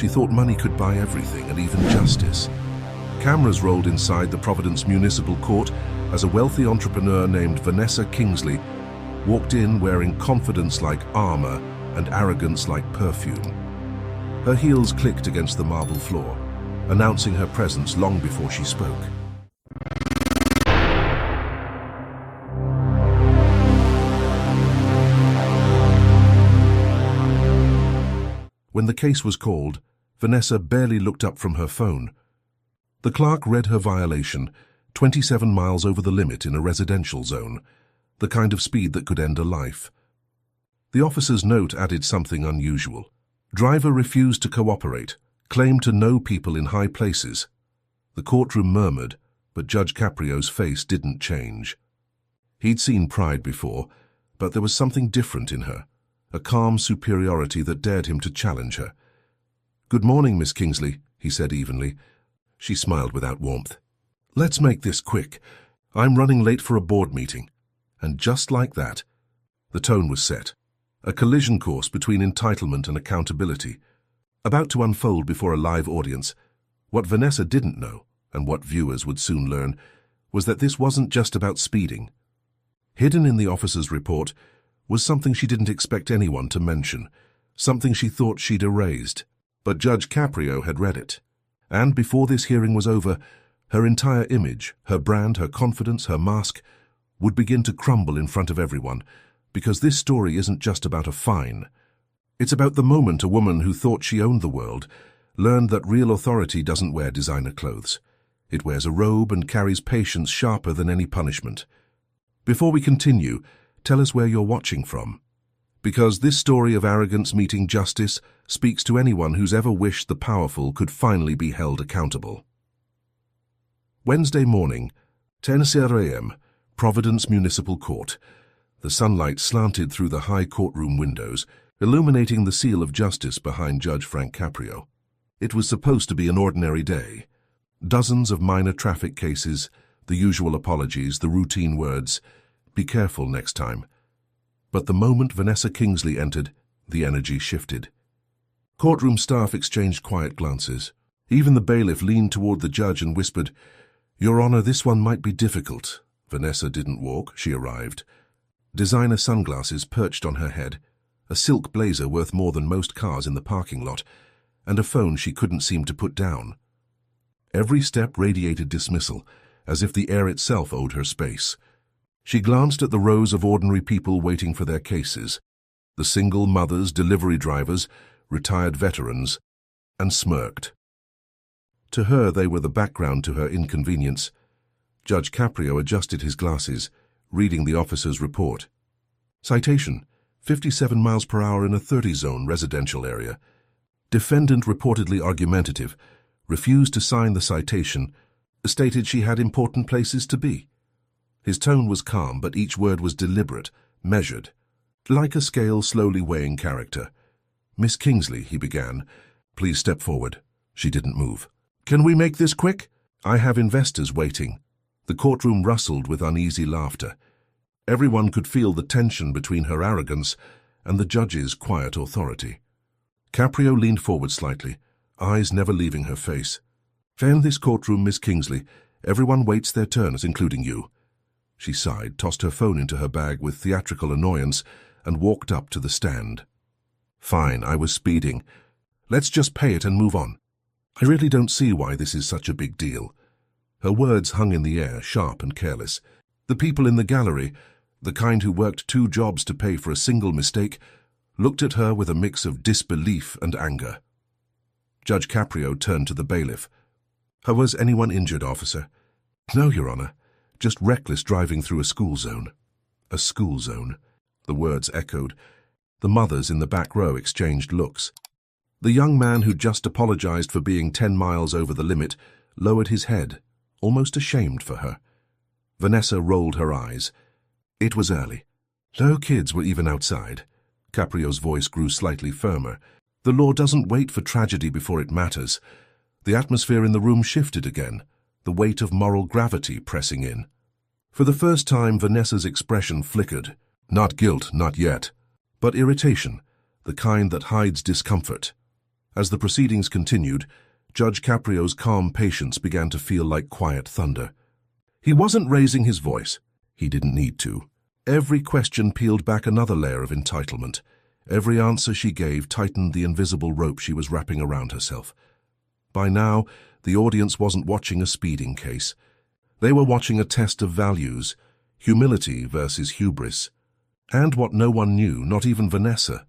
She thought money could buy everything, and even justice. Cameras rolled inside the Providence Municipal Court as a wealthy entrepreneur named Vanessa Kingsley walked in wearing confidence like armor and arrogance like perfume. Her heels clicked against the marble floor, announcing her presence long before she spoke. When the case was called, Vanessa barely looked up from her phone. The clerk read her violation, 27 miles over the limit in a residential zone, the kind of speed that could end a life. The officer's note added something unusual. Driver refused to cooperate, claimed to know people in high places. The courtroom murmured, but Judge Caprio's face didn't change. He'd seen pride before, but there was something different in her, a calm superiority that dared him to challenge her. "Good morning, Miss Kingsley," he said evenly. She smiled without warmth. "Let's make this quick. I'm running late for a board meeting." And just like that, the tone was set. A collision course between entitlement and accountability, about to unfold before a live audience. What Vanessa didn't know, and what viewers would soon learn, was that this wasn't just about speeding. Hidden in the officer's report was something she didn't expect anyone to mention, something she thought she'd erased. But Judge Caprio had read it. And before this hearing was over, her entire image, her brand, her confidence, her mask, would begin to crumble in front of everyone, because this story isn't just about a fine. It's about the moment a woman who thought she owned the world learned that real authority doesn't wear designer clothes. It wears a robe and carries patience sharper than any punishment. Before we continue, tell us where you're watching from. Because this story of arrogance meeting justice speaks to anyone who's ever wished the powerful could finally be held accountable. Wednesday morning, 10:00 a.m., Providence Municipal Court. The sunlight slanted through the high courtroom windows, illuminating the seal of justice behind Judge Frank Caprio. It was supposed to be an ordinary day. Dozens of minor traffic cases, the usual apologies, the routine words, "Be careful next time." But the moment Vanessa Kingsley entered, the energy shifted. Courtroom staff exchanged quiet glances. Even the bailiff leaned toward the judge and whispered, "Your Honor, this one might be difficult." Vanessa didn't walk, she arrived. Designer sunglasses perched on her head, a silk blazer worth more than most cars in the parking lot, and a phone she couldn't seem to put down. Every step radiated dismissal, as if the air itself owed her space. She glanced at the rows of ordinary people waiting for their cases, the single mothers, delivery drivers, retired veterans, and smirked. To her, they were the background to her inconvenience. Judge Caprio adjusted his glasses, reading the officer's report. Citation, 57 miles per hour in a 30-zone residential area. Defendant reportedly argumentative, refused to sign the citation, stated she had important places to be. His tone was calm, but each word was deliberate, measured, like a scale slowly weighing character. "Miss Kingsley," he began, "please step forward." She didn't move. "Can we make this quick? I have investors waiting." The courtroom rustled with uneasy laughter. Everyone could feel the tension between her arrogance and the judge's quiet authority. Caprio leaned forward slightly, eyes never leaving her face. "In this courtroom, Miss Kingsley, everyone waits their turns, including you." She sighed, tossed her phone into her bag with theatrical annoyance, and walked up to the stand. "Fine, I was speeding. Let's just pay it and move on. I really don't see why this is such a big deal." Her words hung in the air, sharp and careless. The people in the gallery, the kind who worked 2 jobs to pay for a single mistake, looked at her with a mix of disbelief and anger. Judge Caprio turned to the bailiff. "Was anyone injured, officer?" "No, Your Honor. Just reckless driving through a school zone." A school zone. The words echoed. The mothers in the back row exchanged looks. The young man who just apologized for being 10 miles over the limit lowered his head, almost ashamed for her. Vanessa rolled her eyes. It was early. No kids were even outside. Caprio's voice grew slightly firmer. "The law doesn't wait for tragedy before it matters." The atmosphere in the room shifted again, the weight of moral gravity pressing in. For the first time, Vanessa's expression flickered. Not guilt, not yet, but irritation, the kind that hides discomfort. As the proceedings continued, Judge Caprio's calm patience began to feel like quiet thunder. He wasn't raising his voice. He didn't need to. Every question peeled back another layer of entitlement. Every answer she gave tightened the invisible rope she was wrapping around herself. By now, the audience wasn't watching a speeding case. They were watching a test of values, humility versus hubris. And what no one knew, not even Vanessa,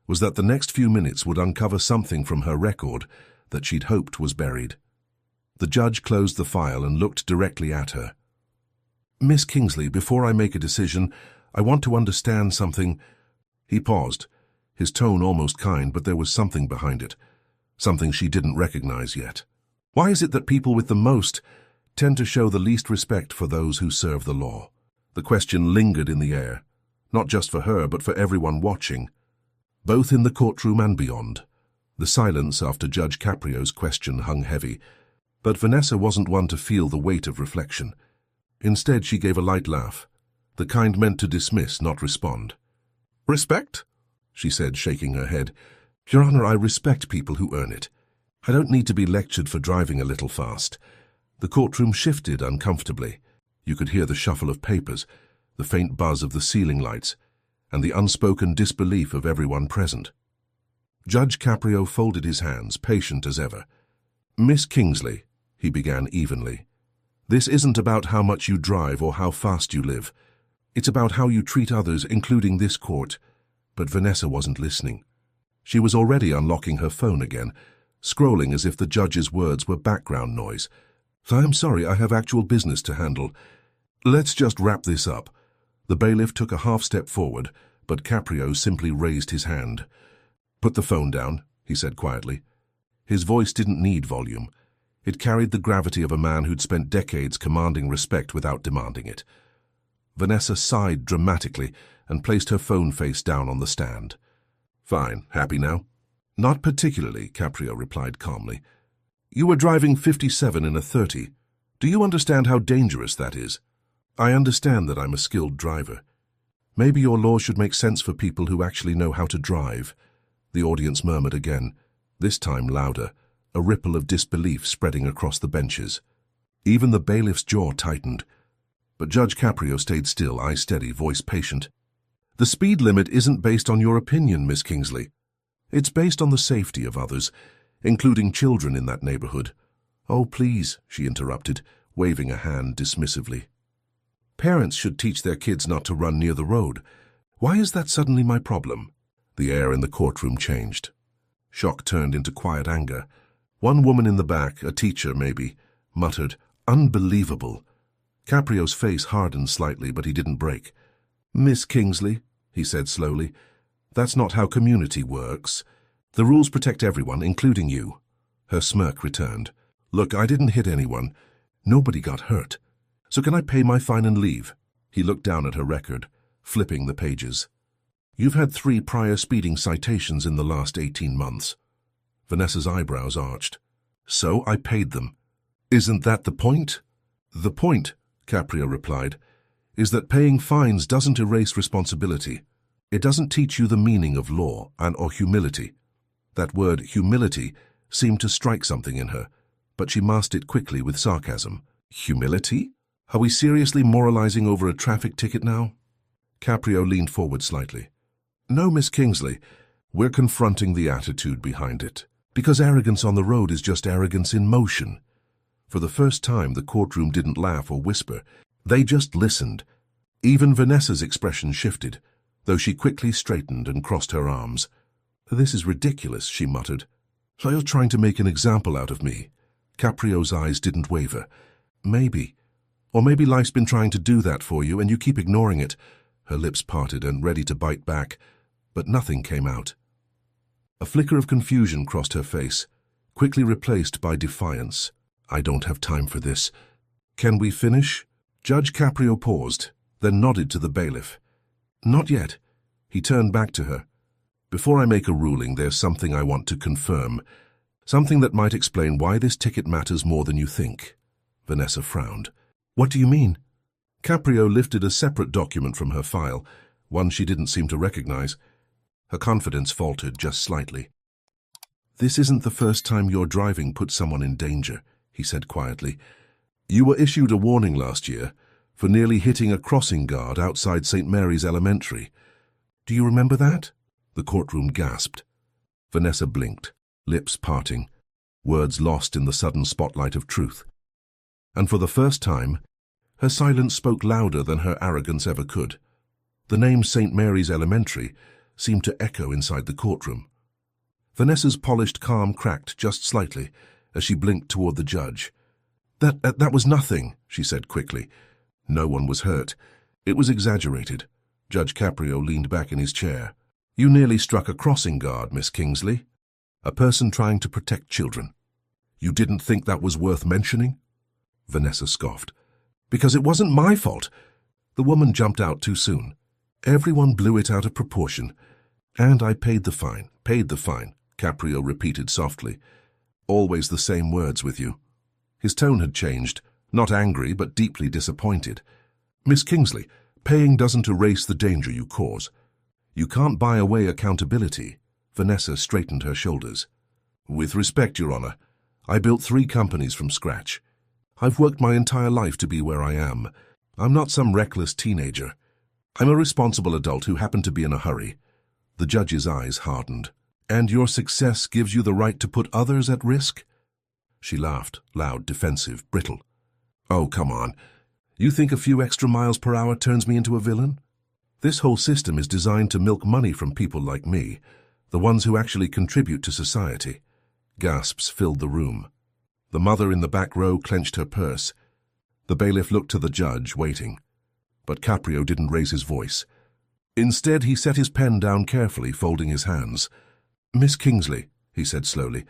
was that the next few minutes would uncover something from her record that she'd hoped was buried. The judge closed the file and looked directly at her. "Miss Kingsley, before I make a decision, I want to understand something." He paused, his tone almost kind, but there was something behind it, something she didn't recognize yet. "Why is it that people with the most tend to show the least respect for those who serve the law?" The question lingered in the air, not just for her, but for everyone watching, both in the courtroom and beyond. The silence after Judge Caprio's question hung heavy, but Vanessa wasn't one to feel the weight of reflection. Instead, she gave a light laugh, the kind meant to dismiss, not respond. "Respect?" she said, shaking her head. "Your Honor, I respect people who earn it. I don't need to be lectured for driving a little fast." The courtroom shifted uncomfortably. You could hear the shuffle of papers, the faint buzz of the ceiling lights, and the unspoken disbelief of everyone present. Judge Caprio folded his hands, patient as ever. "Miss Kingsley," he began evenly, "this isn't about how much you drive or how fast you live. It's about how you treat others, including this court." But Vanessa wasn't listening. She was already unlocking her phone again, scrolling as if the judge's words were background noise. "I'm sorry, I have actual business to handle. Let's just wrap this up." The bailiff took a half-step forward, but Caprio simply raised his hand. "Put the phone down," he said quietly. His voice didn't need volume. It carried the gravity of a man who'd spent decades commanding respect without demanding it. Vanessa sighed dramatically and placed her phone face down on the stand. "Fine. Happy now?" "Not particularly," Caprio replied calmly. "You were driving 57 in a 30. Do you understand how dangerous that is?" "I understand that I'm a skilled driver. Maybe your law should make sense for people who actually know how to drive." The audience murmured again, this time louder, a ripple of disbelief spreading across the benches. Even the bailiff's jaw tightened. But Judge Caprio stayed still, eye steady, voice patient. "The speed limit isn't based on your opinion, Miss Kingsley. It's based on the safety of others, including children in that neighborhood." "Oh, please," she interrupted, waving a hand dismissively. "Parents should teach their kids not to run near the road. Why is that suddenly my problem?" The air in the courtroom changed. Shock turned into quiet anger. One woman in the back, a teacher maybe, muttered, "Unbelievable." Caprio's face hardened slightly, but he didn't break. "Miss Kingsley," he said slowly, "that's not how community works. The rules protect everyone, including you." Her smirk returned. "Look, I didn't hit anyone. Nobody got hurt. So can I pay my fine and leave?" He looked down at her record, flipping the pages. "You've had 3 prior speeding citations in the last 18 months. Vanessa's eyebrows arched. "So I paid them. Isn't that the point?" "The point," Caprio replied, "is that paying fines doesn't erase responsibility. It doesn't teach you the meaning of law or humility." That word, humility, seemed to strike something in her, but she masked it quickly with sarcasm. "Humility? Are we seriously moralizing over a traffic ticket now?" Caprio leaned forward slightly. "No, Miss Kingsley, we're confronting the attitude behind it. Because arrogance on the road is just arrogance in motion." For the first time, the courtroom didn't laugh or whisper. They just listened. Even Vanessa's expression shifted, though she quickly straightened and crossed her arms. "This is ridiculous," she muttered. "So you're trying to make an example out of me?" Caprio's eyes didn't waver. "Maybe. Or maybe life's been trying to do that for you and you keep ignoring it." Her lips parted and ready to bite back, but nothing came out. A flicker of confusion crossed her face, quickly replaced by defiance. "I don't have time for this. Can we finish?" Judge Caprio paused, then nodded to the bailiff. "Not yet." He turned back to her. "Before I make a ruling, there's something I want to confirm. Something that might explain why this ticket matters more than you think." Vanessa frowned. "What do you mean?" Caprio lifted a separate document from her file, one she didn't seem to recognize. Her confidence faltered just slightly. "This isn't the first time your driving put someone in danger," he said quietly. "You were issued a warning last year for nearly hitting a crossing guard outside St. Mary's Elementary. Do you remember that?" The courtroom gasped. Vanessa blinked, lips parting, words lost in the sudden spotlight of truth. And for the first time, her silence spoke louder than her arrogance ever could. The name St. Mary's Elementary seemed to echo inside the courtroom. Vanessa's polished calm cracked just slightly as she blinked toward the judge. That was nothing," she said quickly. No one was hurt. It was exaggerated. Judge Caprio leaned back in his chair. "You nearly struck a crossing guard, Miss Kingsley. A person trying to protect children. You didn't think that was worth mentioning?" Vanessa scoffed. "Because it wasn't my fault." The woman jumped out too soon. "Everyone blew it out of proportion. And I paid the fine, Caprio repeated softly. "Always the same words with you." His tone had changed, not angry but deeply disappointed. "Miss Kingsley, paying doesn't erase the danger you cause. You can't buy away accountability." Vanessa straightened her shoulders. "With respect, Your Honor, I built 3 companies from scratch. I've worked my entire life to be where I am. I'm not some reckless teenager. I'm a responsible adult who happened to be in a hurry." The judge's eyes hardened. "And your success gives you the right to put others at risk?" She laughed, loud, defensive, brittle. "Oh, come on. You think a few extra miles per hour turns me into a villain? This whole system is designed to milk money from people like me, the ones who actually contribute to society." Gasps filled the room. The mother in the back row clenched her purse. The bailiff looked to the judge, waiting. But Caprio didn't raise his voice. Instead, he set his pen down carefully, folding his hands. "Miss Kingsley," he said slowly,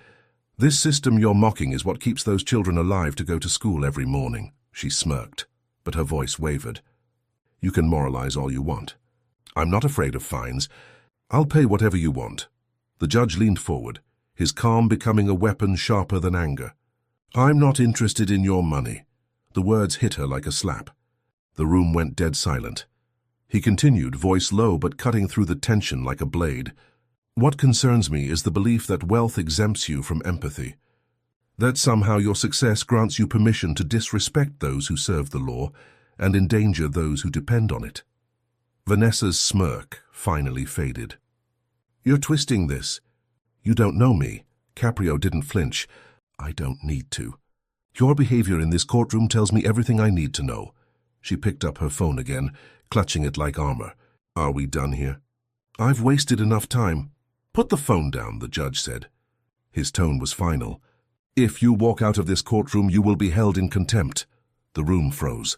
"this system you're mocking is what keeps those children alive to go to school every morning." She smirked, but her voice wavered. "You can moralize all you want. I'm not afraid of fines. I'll pay whatever you want." The judge leaned forward, his calm becoming a weapon sharper than anger. "I'm not interested in your money." The words hit her like a slap. The room went dead silent. He continued, voice low but cutting through the tension like a blade. "What concerns me is the belief that wealth exempts you from empathy. That somehow your success grants you permission to disrespect those who serve the law and endanger those who depend on it." Vanessa's smirk finally faded. "You're twisting this. You don't know me." Caprio didn't flinch. "I don't need to. Your behavior in this courtroom tells me everything I need to know." She picked up her phone again, clutching it like armor. "Are we done here?" "I've wasted enough time." "Put the phone down," the judge said. His tone was final. "If you walk out of this courtroom, you will be held in contempt." The room froze.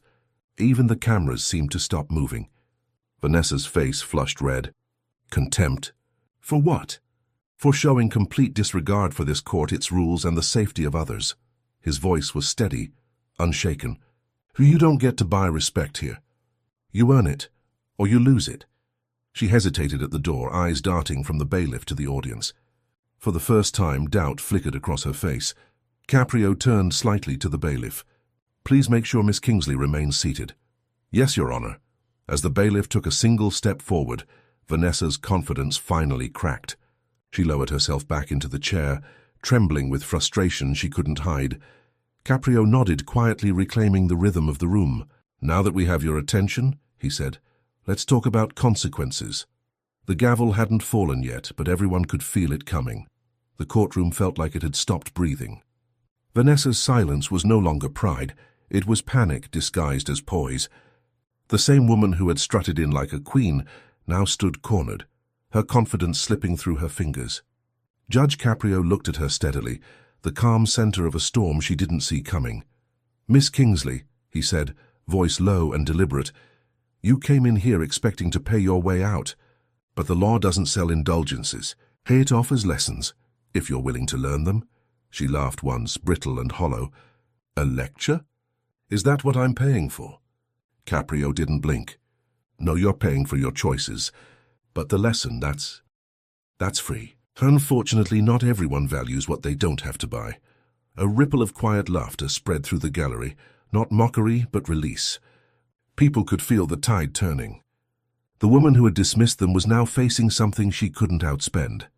Even the cameras seemed to stop moving. Vanessa's face flushed red. "Contempt? For what?" "For showing complete disregard for this court, its rules, and the safety of others." His voice was steady, unshaken. "You don't get to buy respect here. You earn it, or you lose it." She hesitated at the door, eyes darting from the bailiff to the audience. For the first time, doubt flickered across her face. Caprio turned slightly to the bailiff. "Please make sure Miss Kingsley remains seated." "Yes, Your Honor." As the bailiff took a single step forward, Vanessa's confidence finally cracked. She lowered herself back into the chair, trembling with frustration she couldn't hide. Caprio nodded, quietly reclaiming the rhythm of the room. "Now that we have your attention," he said, "let's talk about consequences." The gavel hadn't fallen yet, but everyone could feel it coming. The courtroom felt like it had stopped breathing. Vanessa's silence was no longer pride. It was panic disguised as poise. The same woman who had strutted in like a queen now stood cornered, her confidence slipping through her fingers. Judge Caprio looked at her steadily, the calm center of a storm she didn't see coming. "Miss Kingsley," he said, voice low and deliberate, "you came in here expecting to pay your way out. But the law doesn't sell indulgences. It offers lessons, if you're willing to learn them." She laughed once, brittle and hollow. "A lecture? Is that what I'm paying for?" Caprio didn't blink. "No, you're paying for your choices. But the lesson, that's free." Unfortunately, not everyone values what they don't have to buy. A ripple of quiet laughter spread through the gallery, not mockery, but release. People could feel the tide turning. The woman who had dismissed them was now facing something she couldn't outspend.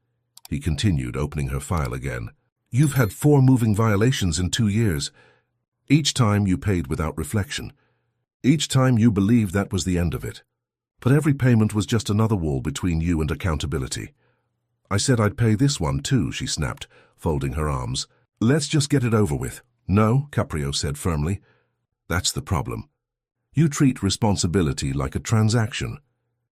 he continued, opening her file again. You've had 4 moving violations in 2 years. Each time you paid without reflection. Each time you believed that was the end of it. But every payment was just another wall between you and accountability. I said I'd pay this one too, she snapped, folding her arms. Let's just get it over with. No, Caprio said firmly. That's the problem. You treat responsibility like a transaction.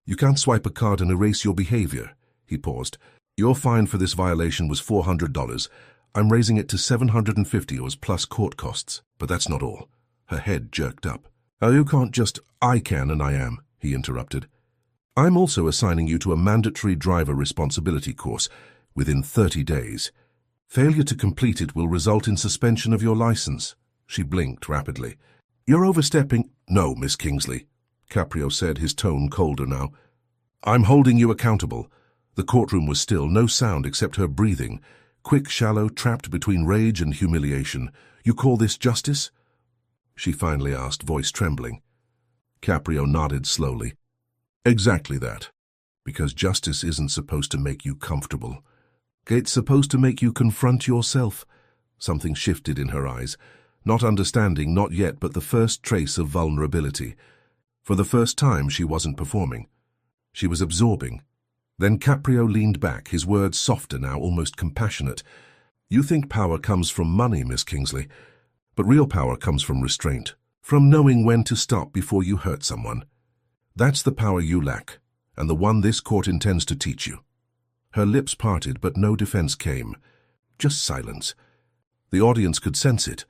You can't swipe a card and erase your behavior. He paused. Your fine for this violation was $400. I'm raising it to $750 plus court costs. But that's not all. Her head jerked up. Oh, you can't just, I can and I am, he interrupted. I'm also assigning you to a mandatory driver responsibility course within 30 days. Failure to complete it will result in suspension of your license. She blinked rapidly. You're overstepping. No, Miss Kingsley, Caprio said, his tone colder now. I'm holding you accountable. The courtroom was still, no sound except her breathing. Quick, shallow, trapped between rage and humiliation. You call this justice? She finally asked, voice trembling. Caprio nodded slowly. Exactly that. Because justice isn't supposed to make you comfortable. It's supposed to make you confront yourself. Something shifted in her eyes. Not understanding, not yet, but the first trace of vulnerability. For the first time, she wasn't performing. She was absorbing. Then Caprio leaned back, his words softer now, almost compassionate. You think power comes from money, Miss Kingsley, but real power comes from restraint, from knowing when to stop before you hurt someone. That's the power you lack, and the one this court intends to teach you. Her lips parted, but no defense came. Just silence. The audience could sense it.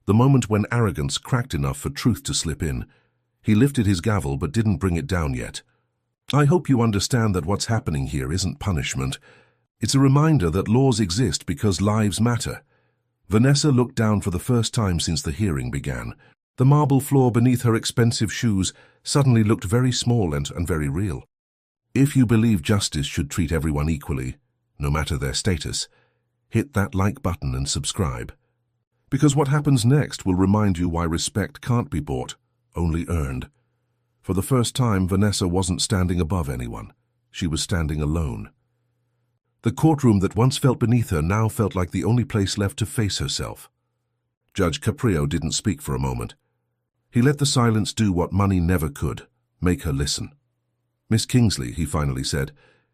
The moment when arrogance cracked enough for truth to slip in. He lifted his gavel but didn't bring it down yet. I hope you understand that what's happening here isn't punishment. It's a reminder that laws exist because lives matter. Vanessa looked down for the first time since the hearing began. The marble floor beneath her expensive shoes suddenly looked very small and very real. If you believe justice should treat everyone equally, no matter their status, hit that like button and subscribe. Because what happens next will remind you why respect can't be bought, only earned. For the first time, Vanessa wasn't standing above anyone. She was standing alone. The courtroom that once felt beneath her now felt like the only place left to face herself. Judge Caprio didn't speak for a moment. He let the silence do what money never could, make her listen. Miss Kingsley, he finally said,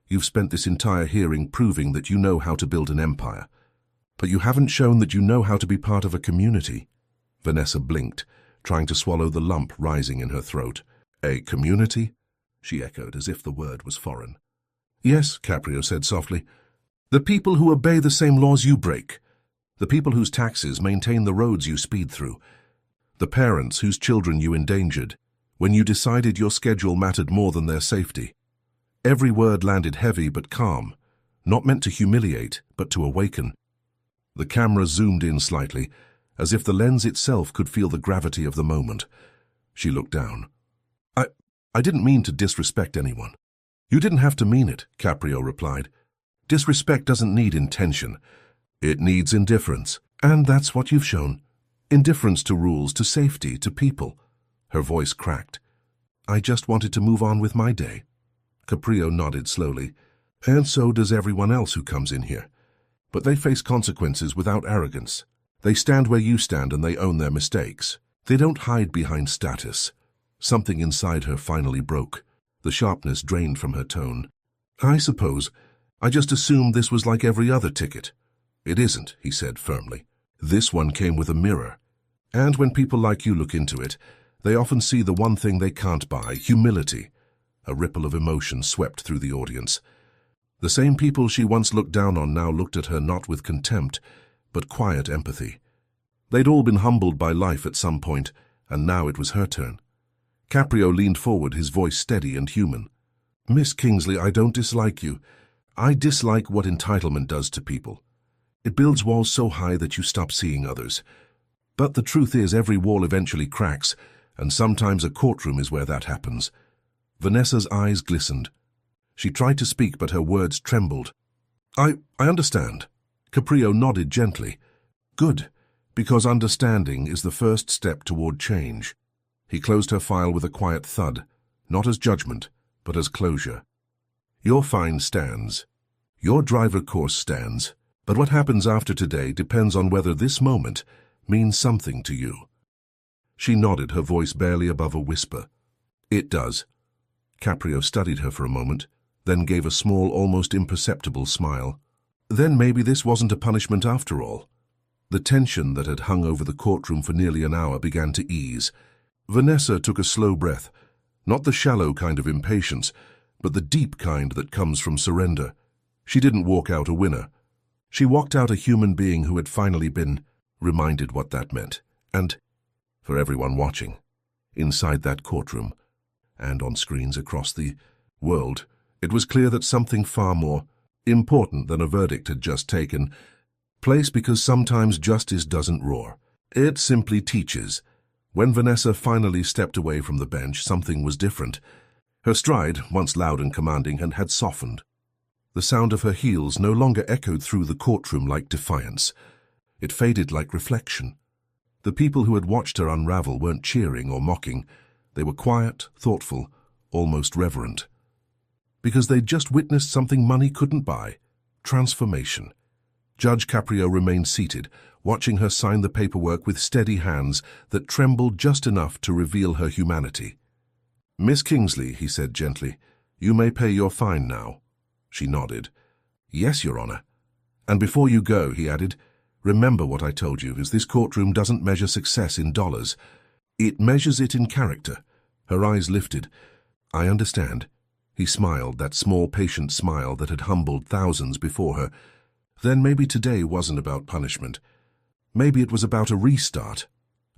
you've spent this entire hearing proving that you know how to build an empire. But you haven't shown that you know how to be part of a community. Vanessa blinked, trying to swallow the lump rising in her throat. A community? She echoed, as if the word was foreign. Yes, Caprio said softly. The people who obey the same laws you break. The people whose taxes maintain the roads you speed through. The parents whose children you endangered, when you decided your schedule mattered more than their safety. Every word landed heavy but calm, not meant to humiliate, but to awaken. The camera zoomed in slightly, as if the lens itself could feel the gravity of the moment. She looked down. I didn't mean to disrespect anyone. You didn't have to mean it, Caprio replied. Disrespect doesn't need intention. It needs indifference. And that's what you've shown. Indifference to rules, to safety, to people. Her voice cracked. I just wanted to move on with my day. Caprio nodded slowly. And so does everyone else who comes in here. But they face consequences without arrogance. They stand where you stand and they own their mistakes. They don't hide behind status. Something inside her finally broke. The sharpness drained from her tone. I suppose. I just assumed this was like every other ticket. It isn't, he said firmly. This one came with a mirror. And when people like you look into it, they often see the one thing they can't buy, humility. A ripple of emotion swept through the audience. The same people she once looked down on now looked at her not with contempt, but quiet empathy. They'd all been humbled by life at some point, and now it was her turn. Caprio leaned forward, his voice steady and human. Miss Kingsley, I don't dislike you. I dislike what entitlement does to people. It builds walls so high that you stop seeing others. But the truth is every wall eventually cracks, and sometimes a courtroom is where that happens. Vanessa's eyes glistened. She tried to speak, but her words trembled. I understand. Caprio nodded gently. Good, because understanding is the first step toward change. He closed her file with a quiet thud, not as judgment, but as closure. Your fine stands. Your driver course stands, but what happens after today depends on whether this moment means something to you." She nodded, her voice barely above a whisper. "It does." Caprio studied her for a moment, then gave a small, almost imperceptible smile. Then maybe this wasn't a punishment after all. The tension that had hung over the courtroom for nearly an hour began to ease. Vanessa took a slow breath, not the shallow kind of impatience, but the deep kind that comes from surrender. She didn't walk out a winner. She walked out a human being who had finally been reminded what that meant. And, for everyone watching, inside that courtroom, and on screens across the world, it was clear that something far more important than a verdict had just taken place, because sometimes justice doesn't roar. It simply teaches. When Vanessa finally stepped away from the bench, something was different. Her stride, once loud and commanding, had softened. The sound of her heels no longer echoed through the courtroom like defiance. It faded like reflection. The people who had watched her unravel weren't cheering or mocking. They were quiet, thoughtful, almost reverent. Because they'd just witnessed something money couldn't buy: transformation. Judge Caprio remained seated, watching her sign the paperwork with steady hands that trembled just enough to reveal her humanity. "Miss Kingsley," he said gently, "you may pay your fine now." She nodded. "Yes, Your Honor." "And before you go," he added, "remember what I told you, is this courtroom doesn't measure success in dollars. It measures it in character." Her eyes lifted. "I understand." He smiled, that small, patient smile that had humbled thousands before her. Then maybe today wasn't about punishment. Maybe it was about a restart.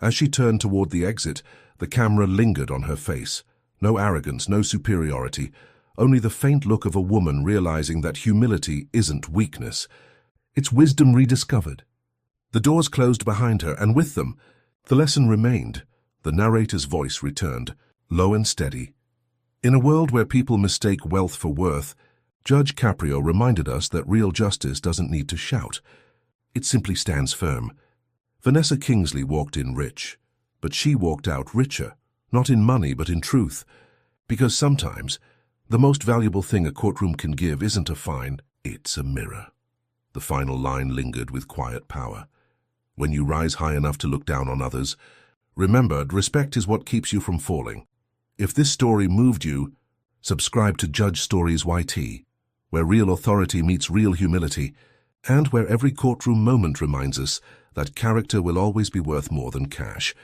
As she turned toward the exit, the camera lingered on her face. No arrogance, no superiority, only the faint look of a woman realizing that humility isn't weakness. It's wisdom rediscovered. The doors closed behind her, and with them, the lesson remained. The narrator's voice returned, low and steady. In a world where people mistake wealth for worth, Judge Caprio reminded us that real justice doesn't need to shout. It simply stands firm. Vanessa Kingsley walked in rich, but she walked out richer, not in money but in truth. Because sometimes, the most valuable thing a courtroom can give isn't a fine, it's a mirror. The final line lingered with quiet power. When you rise high enough to look down on others, remember, respect is what keeps you from falling. If this story moved you, subscribe to Judge Stories YT, where real authority meets real humility, and where every courtroom moment reminds us that character will always be worth more than cash.